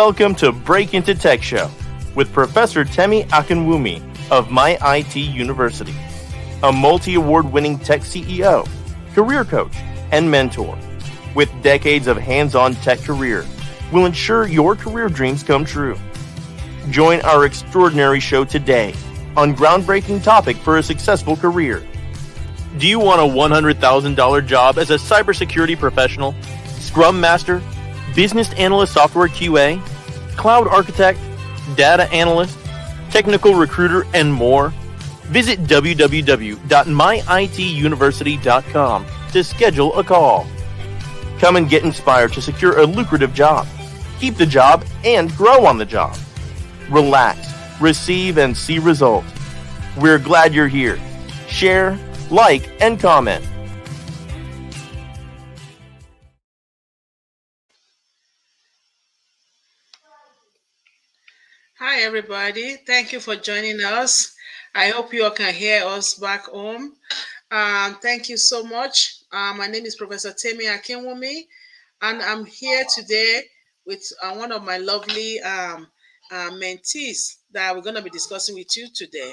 Welcome to Break Into Tech Show with Professor Temi Akinwumi of MyITUniversity, a multi-award-winning tech CEO, career coach, and mentor. With decades of hands-on tech career, will ensure your career dreams come true. Join our extraordinary show today on groundbreaking topic for a successful career. Do you want a $100,000 job as a cybersecurity professional, Scrum Master, Business Analyst Software QA, Cloud Architect, Data Analyst, Technical Recruiter, and more? Visit www.myituniversity.com to schedule a call. Come and get inspired to secure a lucrative job, keep the job, and grow on the job. Relax, receive, and see results. We're glad you're here. Share, like, and comment. Hi, everybody. Thank you for joining us. I hope you all can hear us back home. Thank you so much. My name is Professor Temi Akinwumi, and I'm here today with one of my lovely mentees that we're going to be discussing with you today.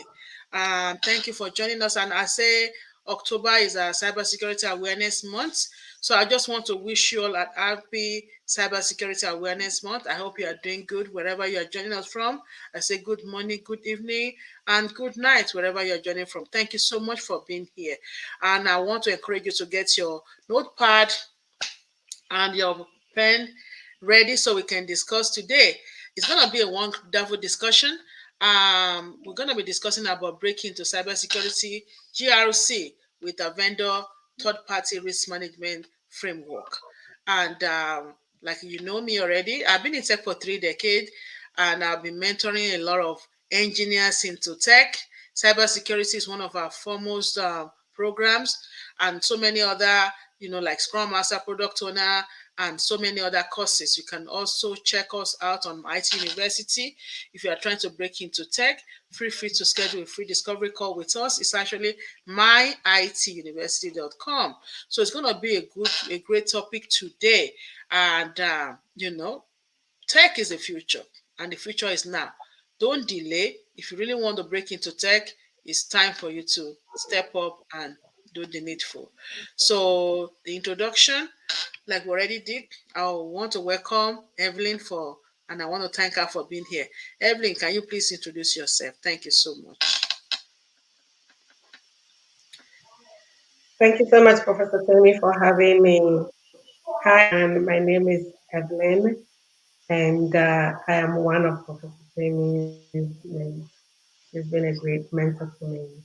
Thank you for joining us. And I say October is a Cybersecurity Awareness Month. So I just want to wish you all a happy Cybersecurity Awareness Month. I hope you are doing good wherever you are joining us from. I say good morning, good evening, and good night wherever you are joining from. Thank you so much for being here. And I want to encourage you to get your notepad and your pen ready so we can discuss today. It's going to be a wonderful discussion. We're going to be discussing about breaking into cybersecurity GRC with a vendor third-party risk management framework. And like you know me already, I've been in tech for 3 decades, and I've been mentoring a lot of engineers into tech. Cybersecurity is one of our foremost programs, and so many other, like Scrum Master, Product Owner, and so many other courses. You can also check us out on MyITUniversity. If you are trying to break into tech, feel free to schedule a free discovery call with us. It's actually myITUniversity.com. So it's going to be a great topic today. And, tech is the future, and the future is now. Don't delay. If you really want to break into tech, it's time for you to step up and do the needful. So the introduction, like we already did, I want to welcome Evelyn and I want to thank her for being here. Evelyn, can you please introduce yourself? Thank you so much. Thank you so much, Professor Temi, for having me. Hi, and my name is Evelyn, and I am one of Professor Temi's men. She's been a great mentor to me.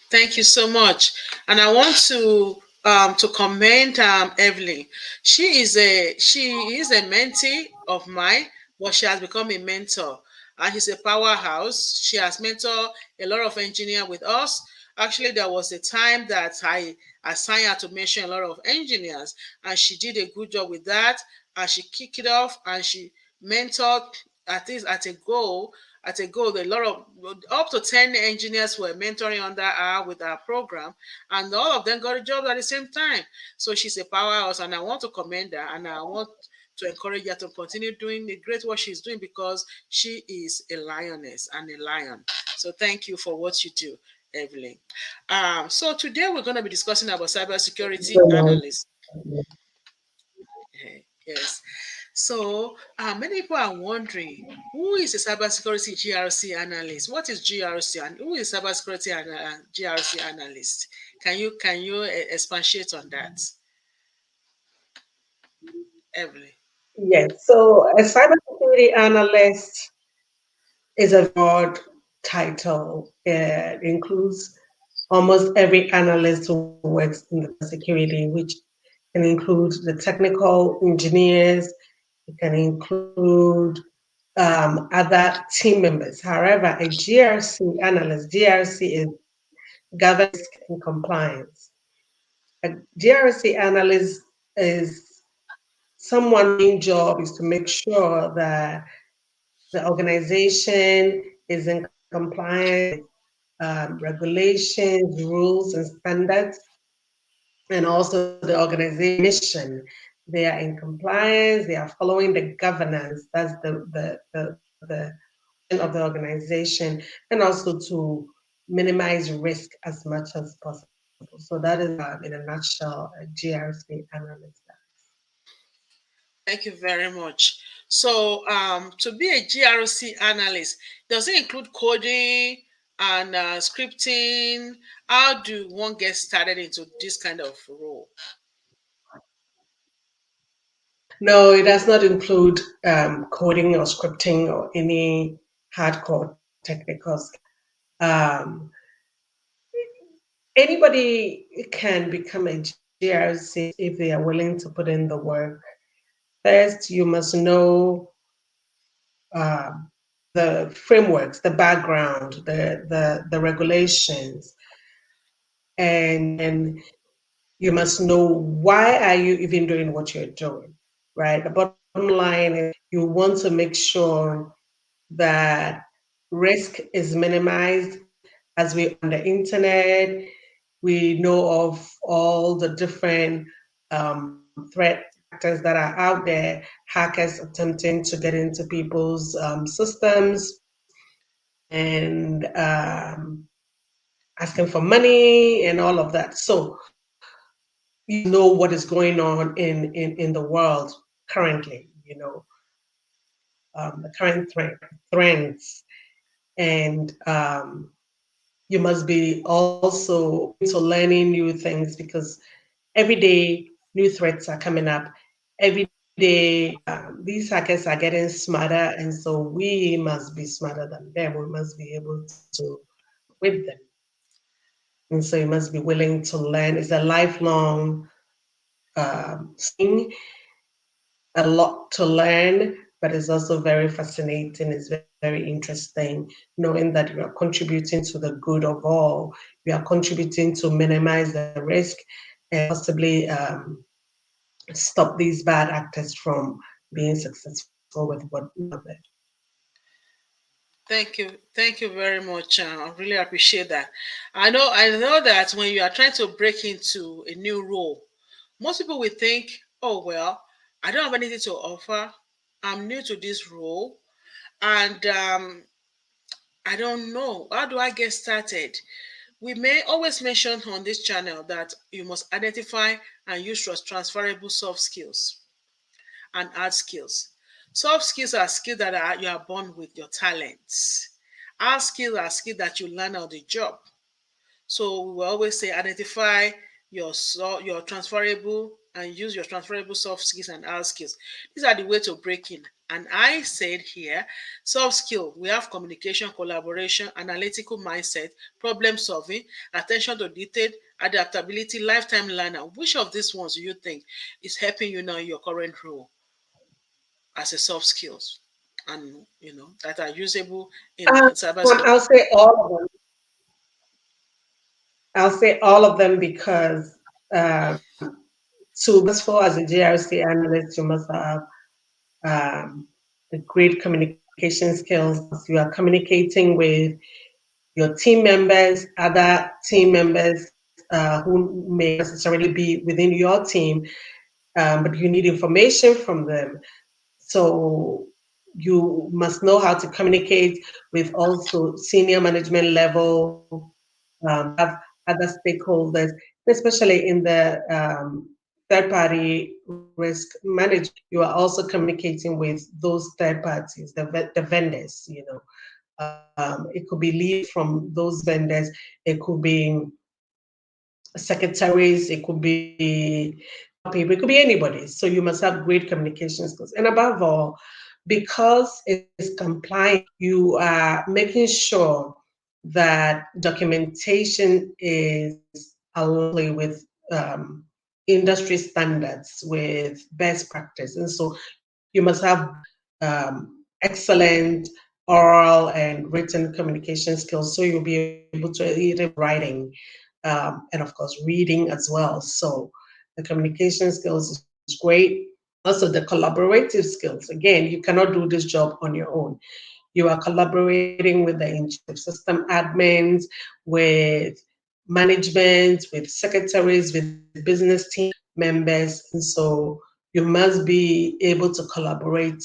Thank you so much. And I want to commend Evelyn. She is a mentee of mine, but she has become a mentor. And she's a powerhouse. She has mentored a lot of engineers with us. Actually, there was a time that I assigned her to mention a lot of engineers, and she did a good job with that. And she kicked it off, and she mentored at least a goal, a lot of up to 10 engineers were mentoring under her with our program, and all of them got a job at the same time. So she's a powerhouse, and I want to commend her, and I want to encourage her to continue doing the great work she's doing, because she is a lioness and a lion. So thank you for what you do, Evelyn. So today we're going to be discussing about cybersecurity analysts. Yes. So many people are wondering, who is a cybersecurity GRC analyst? What is GRC, and who is cybersecurity GRC analyst? Can you expatiate on that, Evelyn? Yes. So a cybersecurity analyst is a broad title. It includes almost every analyst who works in the security, which can include the technical engineers. It can include other team members. However, a GRC analyst, GRC is governance and compliance. A GRC analyst is someone's main job is to make sure that the organization is in compliance with regulations, rules, and standards, and also the organization mission they are in compliance, they are following the governance, that's the of the organization, and also to minimize risk as much as possible. So that is, in a nutshell, a GRC analyst. Thank you very much. So, to be a GRC analyst, does it include coding and scripting? How do one get started into this kind of role? No, it does not include coding or scripting or any hardcore technical. Um, Anybody can become a GRC if they are willing to put in the work. First, you must know the frameworks, the background, the regulations, and you must know why are you even doing what you're doing, right? The bottom line is you want to make sure that risk is minimized. As we on the internet, we know of all the different threat actors that are out there, hackers attempting to get into people's systems and asking for money and all of that. So you know what is going on in the world currently, the current trends. And you must be also into learning new things because every day new threats are coming up. Every day these hackers are getting smarter, and so we must be smarter than them. We must be able to with them. And so you must be willing to learn. It's a lifelong thing, a lot to learn, but it's also very fascinating. It's very interesting knowing that you are contributing to the good of all. You are contributing to minimize the risk and possibly stop these bad actors from being successful with what they. Thank you very much. I really appreciate that. I know that when you are trying to break into a new role, most people will think, "Oh well, I don't have anything to offer. I'm new to this role, and I don't know how do I get started." We may always mention on this channel that you must identify and use your transferable soft skills and hard skills. Soft skills are skills that you are born with your talents. Hard skills are skills that you learn on the job. So we will always say identify your transferable and use your transferable soft skills and hard skills. These are the way to break in. And I said here, soft skill, we have communication, collaboration, analytical mindset, problem solving, attention to detail, adaptability, lifetime learner. Which of these ones do you think is helping you now in your current role as a soft skills and that are usable in cybersecurity? I'll say all of them. I'll say all of them because to be successful as a GRC analyst, you must have the great communication skills. You are communicating with your team members, other team members who may necessarily be within your team, but you need information from them. So you must know how to communicate with also senior management level, have other stakeholders, especially in the third-party risk management. You are also communicating with those third parties, the vendors. It could be lead from those vendors. It could be secretaries. It could be people. It could be anybody. So you must have great communication skills, and above all, because it's compliant, you are making sure that documentation is aligned with industry standards, with best practice. And so you must have excellent oral and written communication skills, so you'll be able to read writing and of course reading as well. So the communication skills is great. Also the collaborative skills. Again, you cannot do this job on your own. You are collaborating with the system admins, with management, with secretaries, with business team members. And so you must be able to collaborate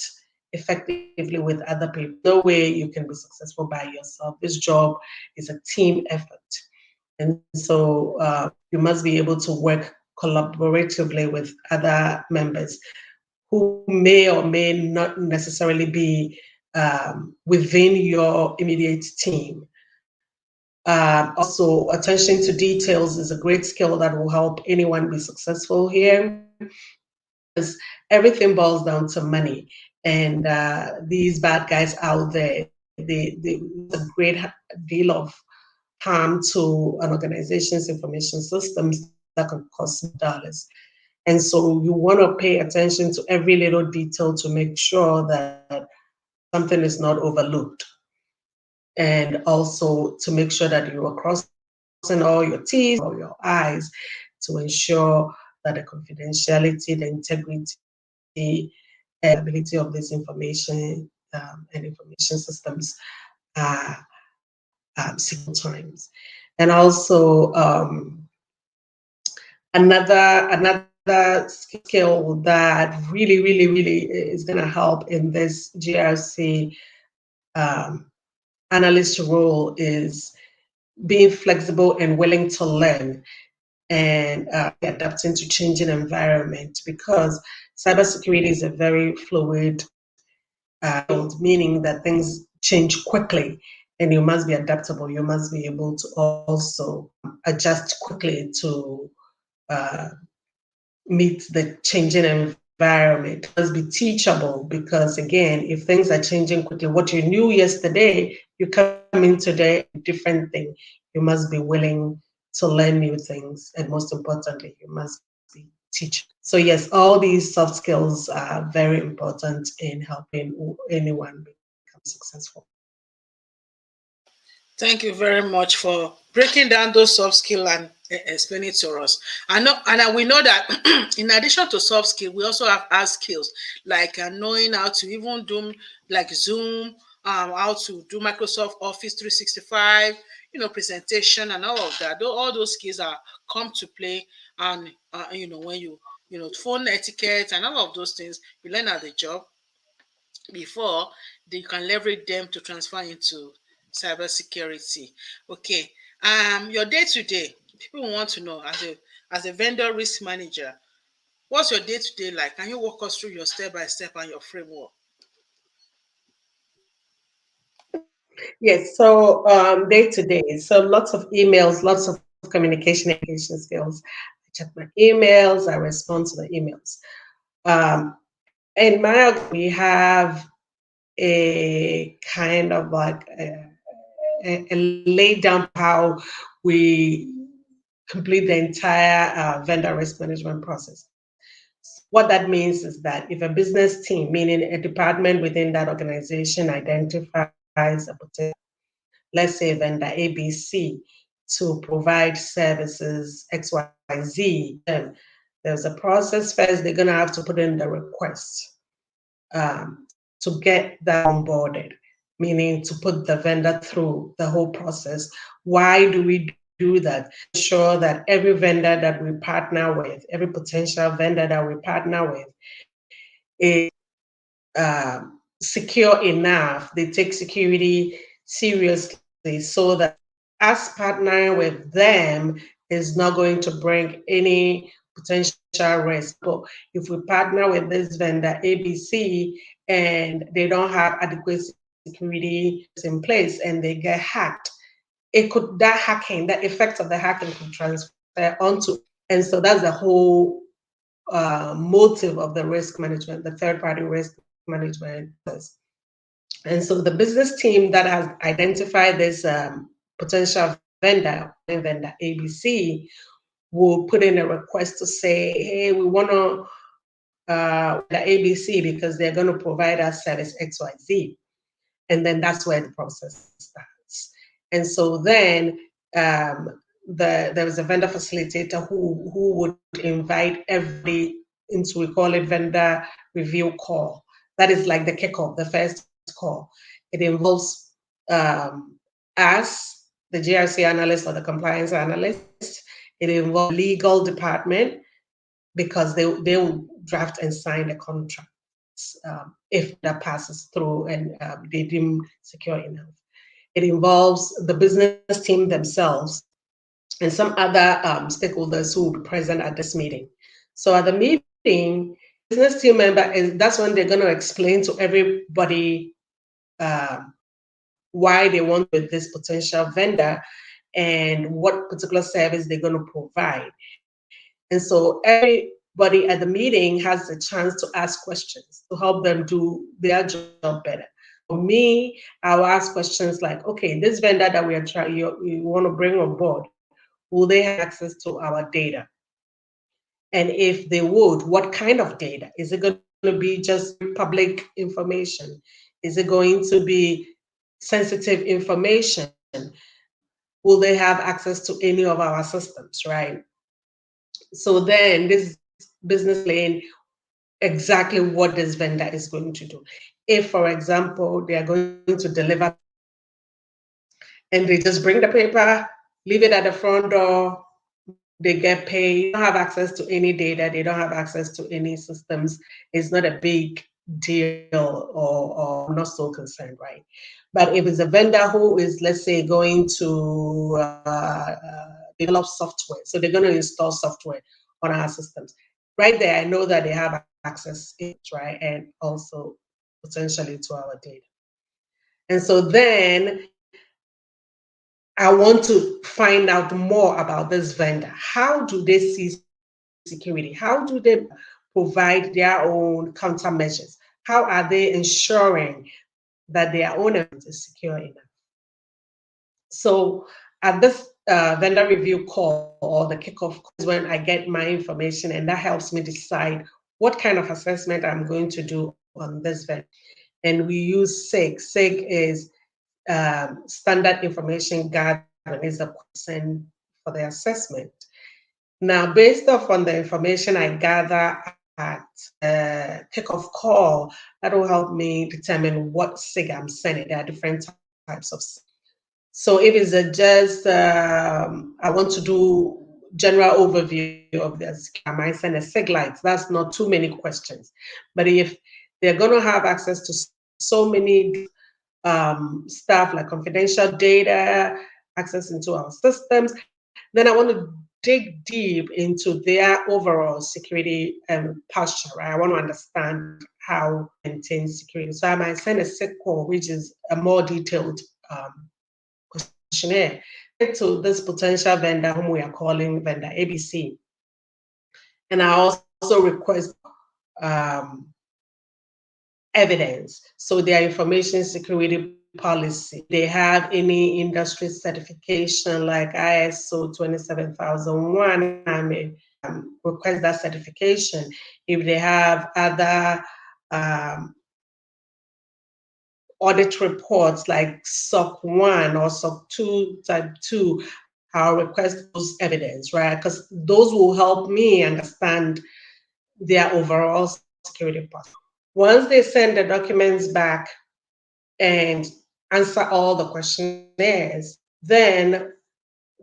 effectively with other people. No way you can be successful by yourself. This job is a team effort. And so you must be able to work collaboratively with other members who may or may not necessarily be within your immediate team. Also, attention to details is a great skill that will help anyone be successful here. Because everything boils down to money, and these bad guys out there, they a great deal of harm to an organization's information systems that can cost dollars. And so you want to pay attention to every little detail to make sure that something is not overlooked. And also to make sure that you are crossing all your T's or your I's to ensure that the confidentiality, the integrity, and ability of this information and information systems are several times. And also another skill that really is going to help in this GRC analyst role is being flexible and willing to learn and adapting to changing environment, because cybersecurity is a very fluid field, meaning that things change quickly and you must be adaptable. You must be able to also adjust quickly to meet the changing environment. It must be teachable, because again, if things are changing quickly, what you knew yesterday, you come in today, a different thing. You must be willing to learn new things, and most importantly, you must be teachable. So yes, all these soft skills are very important in helping anyone become successful. Thank you very much for breaking down those soft skills and explaining it to us. We know that in addition to soft skills, we also have hard skills, like knowing how to even do like Zoom, how to do Microsoft Office 365, presentation and all of that. All those skills are come to play, and when you phone etiquette and all of those things, you learn at the job before they can leverage them to transfer into cybersecurity. Okay. Your day-to-day, people want to know, as a vendor risk manager, what's your day-to-day like? Can you walk us through your step-by-step and your framework? Yes, so day-to-day, so lots of emails, lots of communication skills. I check my emails, I respond to the emails. In my org, we have a kind of like a laid down how we complete the entire vendor risk management process. What that means is that if a business team, meaning a department within that organization, identifies a potential, let's say vendor ABC, to provide services XYZ, then there's a process first. They're going to have to put in the request to get that onboarded, meaning to put the vendor through the whole process. Why do we do that? Ensure that every vendor that we partner with, every potential vendor that we partner with is secure enough. They take security seriously, so that us partnering with them is not going to bring any potential risk. But if we partner with this vendor ABC and they don't have adequate security in place and they get hacked, that effect of the hacking could transfer onto. And so that's the whole motive of the risk management, the third-party risk management. And so the business team that has identified this potential vendor ABC, will put in a request to say, hey, we want to the ABC because they're going to provide us service XYZ. And then that's where the process starts. And so then there is a vendor facilitator who would invite everybody into, we call it vendor review call. That is like the kickoff, the first call. It involves us, the GRC analyst or the compliance analyst. It involves legal department, because they will draft and sign the contract if that passes through and they deem secure enough. It involves the business team themselves and some other stakeholders who will be present at this meeting. So at the meeting, business team member, that's when they're going to explain to everybody why they want with this potential vendor and what particular service they're going to provide. And so everybody at the meeting has a chance to ask questions to help them do their job better. For me, I'll ask questions like, okay, this vendor that you want to bring on board, will they have access to our data? And if they would, what kind of data? Is it going to be just public information? Is it going to be sensitive information? Will they have access to any of our systems, right? So then this business lane, exactly what this vendor is going to do. If, for example, they are going to deliver and they just bring the paper, leave it at the front door, they get paid, they don't have access to any data, they don't have access to any systems, it's not a big deal or not so concerned, right? But if it's a vendor who is, let's say, going to develop software, so they're going to install software on our systems, right there, I know that they have access to it, right? And also potentially to our data. And so then I want to find out more about this vendor. How do they see security? How do they provide their own countermeasures? How are they ensuring that their own environment is secure enough? So at this vendor review call or the kickoff is when I get my information, and that helps me decide what kind of assessment I'm going to do on this vendor. And we use SIG. SIG is standard information gathering, is a question for the assessment. Now, based off on the information I gather at kickoff call, that will help me determine what SIG I'm sending. There are different types of SIG. So if it's just, I want to do general overview of this, I might send a SIG light. That's not too many questions. But if they're going to have access to so many stuff like confidential data, access into our systems, then I want to dig deep into their overall security posture, right? I want to understand how to maintain security. So I might send a SIG call, which is a more detailed questionnaire to this potential vendor whom we are calling vendor ABC. And I also request evidence. So their information security policy, they have any industry certification like ISO 27001, I may request that certification. If they have other audit reports like SOC 1 or SOC 2 type 2, I'll request those evidence, right? Because those will help me understand their overall security posture. Once they send the documents back and answer all the questionnaires, then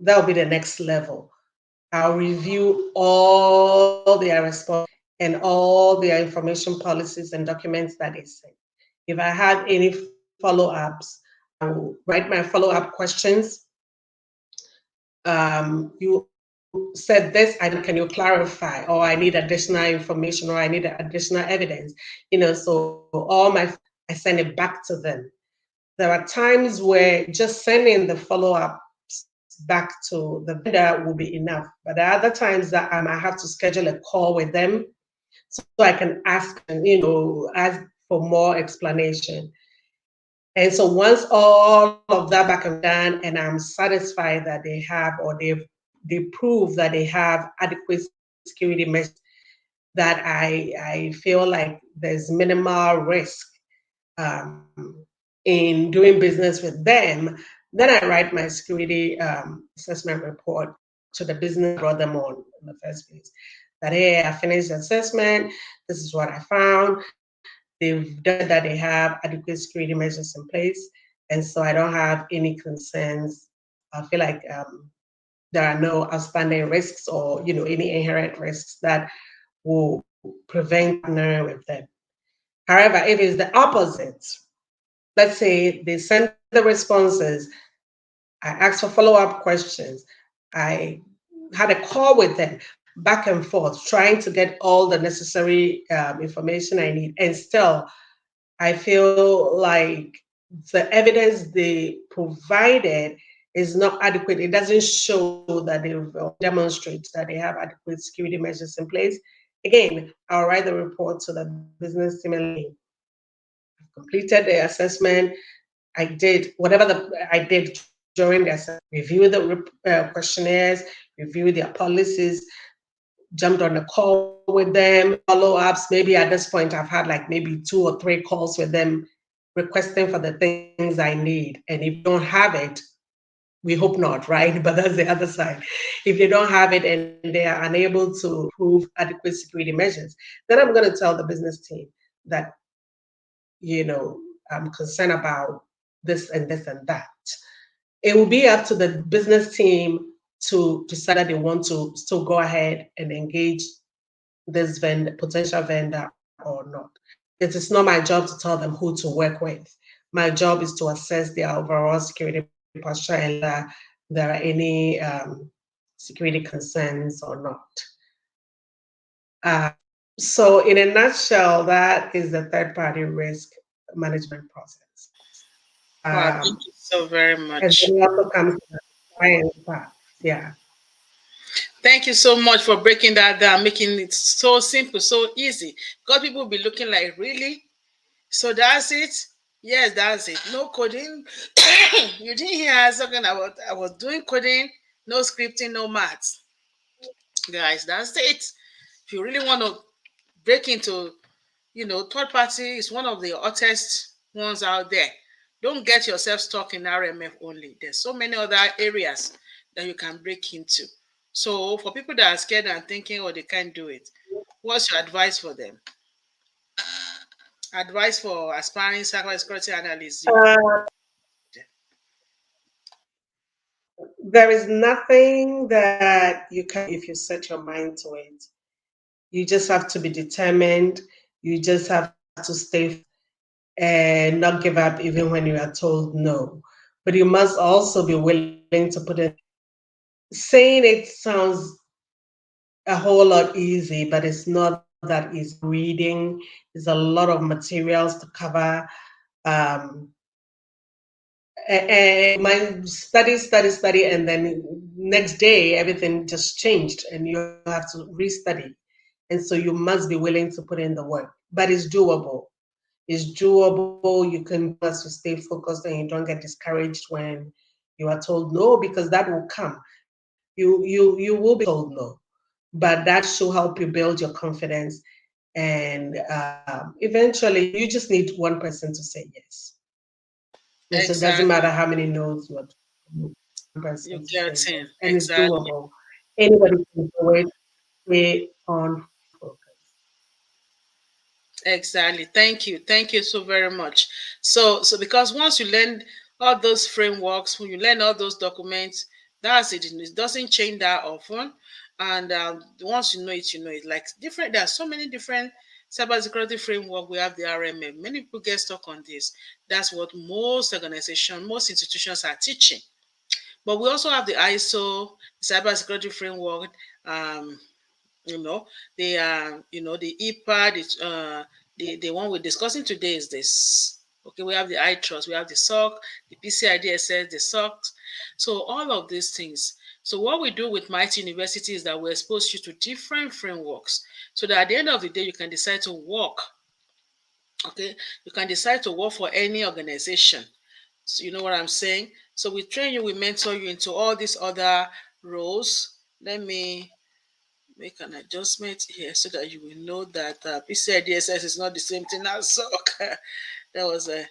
that'll be the next level. I'll review all their responses and all their information policies and documents that they sent. If I have any follow-ups, I will write my follow-up questions. You said this, can you clarify? Or I need additional information, or I need additional evidence. So I send it back to them. There are times where just sending the follow-up back to the vendor will be enough. But there are other times that I might have to schedule a call with them so I can ask for more explanation. And so once all of that back and done, and I'm satisfied that they have, or they prove that they have adequate security measures, that I feel like there's minimal risk in doing business with them, then I write my security assessment report to the business, brought them on in the first place. That, hey, I finished the assessment, this is what I found. They've done that, they have adequate security measures in place, and so I don't have any concerns. I feel like there are no outstanding risks or any inherent risks that will prevent partnering with them. However, if it's the opposite, let's say they send the responses, I asked for follow-up questions, I had a call with them back and forth, trying to get all the necessary information I need, and still I feel like the evidence they provided is not adequate. It doesn't show that they've demonstrated that they have adequate security measures in place. Again, I'll write the report to the business team and completed the assessment. I did whatever I did during the assessment, review the questionnaires, review their policies, jumped on a call with them, follow-ups. Maybe at this point, I've had like maybe 2 or 3 calls with them requesting for the things I need. And if you don't have it, we hope not, right? But that's the other side. If they don't have it and they are unable to prove adequate security measures, then I'm going to tell the business team that, I'm concerned about this and this and that. It will be up to the business team to decide that they want to still go ahead and engage this potential vendor or not. It is not my job to tell them who to work with. My job is to assess their overall security posture and there are any security concerns or not. So in a nutshell, that is the third-party risk management process. Wow, thank you so very much. And then it also comes to the science part. Yeah. Thank you so much for breaking that down, making it so simple, so easy. Because people will be looking like, really? So that's it? Yes, that's it. No coding. You didn't hear us talking about I was doing coding, no scripting, no maths. Guys, that's it. If you really want to break into, third party is one of the hottest ones out there. Don't get yourself stuck in RMF only. There's so many other areas that you can break into. So for people that are scared and thinking, oh, they can't do it, what's your advice for them? Advice for aspiring cybersecurity analysts? There is nothing that you can, if you set your mind to it. You just have to be determined. You just have to stay and not give up even when you are told no. But you must also be willing to put it. Saying it sounds a whole lot easy, but it's not that easy. Reading, there's a lot of materials to cover. And my study, and then next day everything just changed, and you have to restudy. And so you must be willing to put in the work, but it's doable. It's doable. You can just stay focused and you don't get discouraged when you are told no, because that will come. You will be told no, but that should help you build your confidence. And eventually, you just need one person to say yes. And so it doesn't matter how many no's you get in. And it's doable. Anybody can do it. Stay on focus. Exactly. Thank you so very much. So because once you learn all those frameworks, when you learn all those documents, that's it. It doesn't change that often. And once you know it. Like different, there are so many different cybersecurity framework. We have the RMM. Many people get stuck on this. That's what most organizations, most institutions are teaching. But we also have the ISO, cybersecurity framework. The EPA, the one we're discussing today is this. Okay, we have the iTrust, we have the SOC, the PCI-DSS, the SOC. So all of these things. So what we do with MyITUniversity is that we expose you to different frameworks so that at the end of the day, you can decide to work. Okay, you can decide to work for any organization. So you know what I'm saying? So we train you, we mentor you into all these other roles. Let me make an adjustment here so that you will know that PCI-DSS is not the same thing as SOC. That was a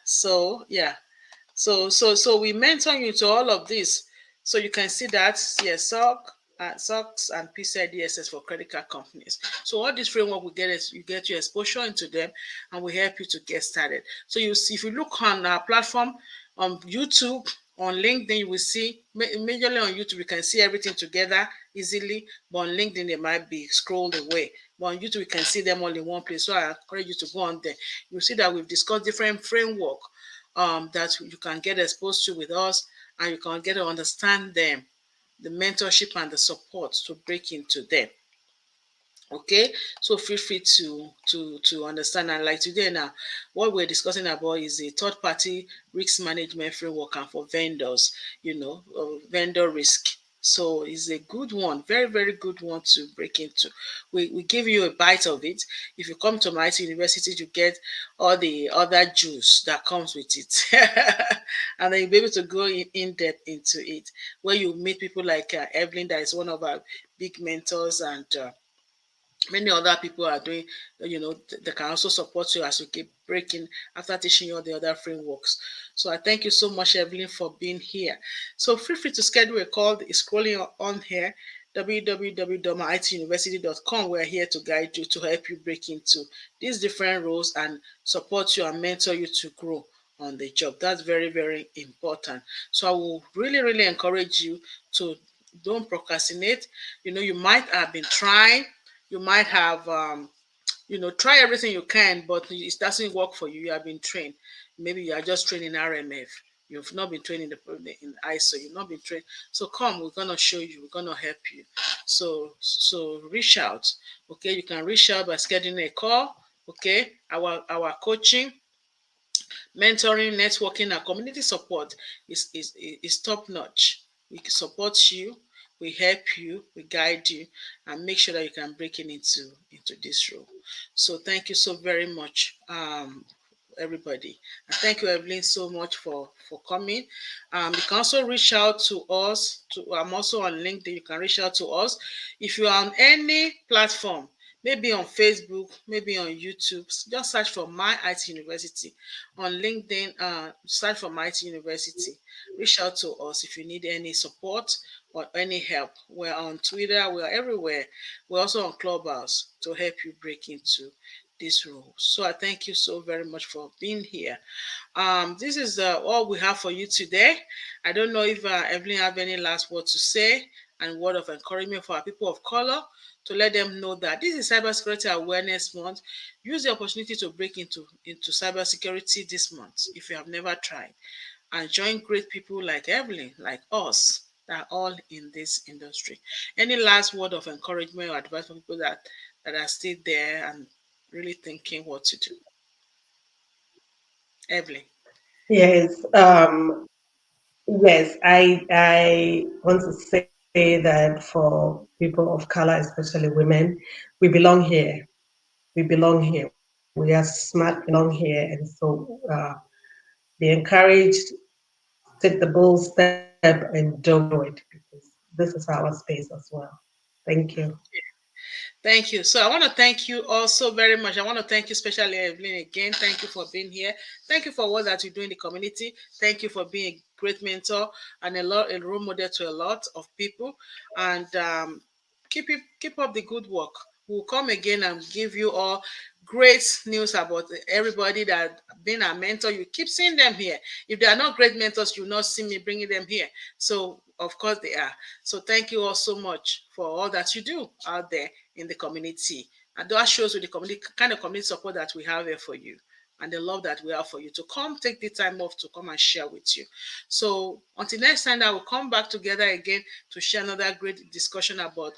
So we mentor you to all of this, so you can see that SOC, SOCs and PCI-DSS for credit card companies. So all this framework we get is you get your exposure into them, and we help you to get started. So you see, if you look on our platform on YouTube, On LinkedIn, you will see, majorly on YouTube, you can see everything together easily, but on LinkedIn, they might be scrolled away. But on YouTube, you can see them all in one place. So I encourage you to go on there. You'll see that we've discussed different framework that you can get exposed to with us, and you can get to understand them, the mentorship and the support to break into them. Okay, so feel free to understand. And like today now, what we're discussing about is a third party risk management framework and for vendors, vendor risk. So it's a good one, very very good one to break into. We give you a bite of it. If you come to MyITUniversity, you get all the other juice that comes with it. And then you'll be able to go in depth into it, where you meet people like Evelyn, that is one of our big mentors, and many other people are doing, they can also support you as you keep breaking after teaching you all the other frameworks. So I thank you so much, Evelyn, for being here. So feel free to schedule a call. It's scrolling on here, www.myituniversity.com. We're here to guide you, to help you break into these different roles and support you and mentor you to grow on the job. That's very, very important. So I will really, really encourage you to don't procrastinate. You might have been trying, you might have try everything you can, but it doesn't work for you. You have been trained. Maybe you are just trained in RMF. You've not been trained in ISO. You've not been trained. So come, we're gonna show you. We're gonna help you. So reach out. Okay, you can reach out by scheduling a call. Okay, our coaching, mentoring, networking, and community support is top notch. We support you, we help you, we guide you, and make sure that you can break into this role. So thank you so very much, everybody. And thank you, Evelyn, so much for coming. You can also reach out to us. I'm also on LinkedIn. You can reach out to us if you are on any platform. Maybe on Facebook, maybe on YouTube. Just search for MyITUniversity. On LinkedIn, search for MyITUniversity. Reach out to us if you need any support or any help. We're on Twitter, we're everywhere. We're also on Clubhouse to help you break into this role. So I thank you so very much for being here. This is all we have for you today. I don't know if Evelyn have any last word to say and word of encouragement for our people of color, to let them know that this is Cybersecurity Awareness Month. Use the opportunity to break into cybersecurity this month if you have never tried, and join great people like Evelyn, like us, that are all in this industry. Any last word of encouragement or advice for people that are still there and really thinking what to do? Evelyn. Yes, yes, I want to say that for people of color, especially women, we belong here. We belong here. We are smart, belong here, and so be encouraged, take the bold step, and do it, because this is our space as well. Thank you. Thank you. So I want to thank you also very much. I want to thank you, especially Evelyn, again. Thank you for being here. Thank you for what that you do in the community. Thank you for being a great mentor and a role model to a lot of people. And keep up the good work. We'll come again and give you all great news about everybody that been a mentor. You keep seeing them here. If they are not great mentors, you'll not see me bringing them here. So of course they are. So thank you all so much for all that you do out there in the community. And that shows with the community kind of community support that we have here for you, and the love that we have for you, to come take the time off to come and share with you. So until next time, I will come back together again to share another great discussion about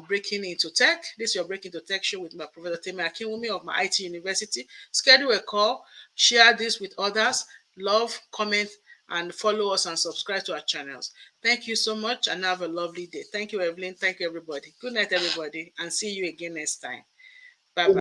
breaking into tech. This is your Breaking into Tech show with my Professor Temi Akinwumi of MyITUniversity. Schedule a call, share this with others, love, comment, and follow us and subscribe to our channels. Thank you so much and have a lovely day. Thank you, Evelyn. Thank you, everybody. Good night, everybody, and see you again next time.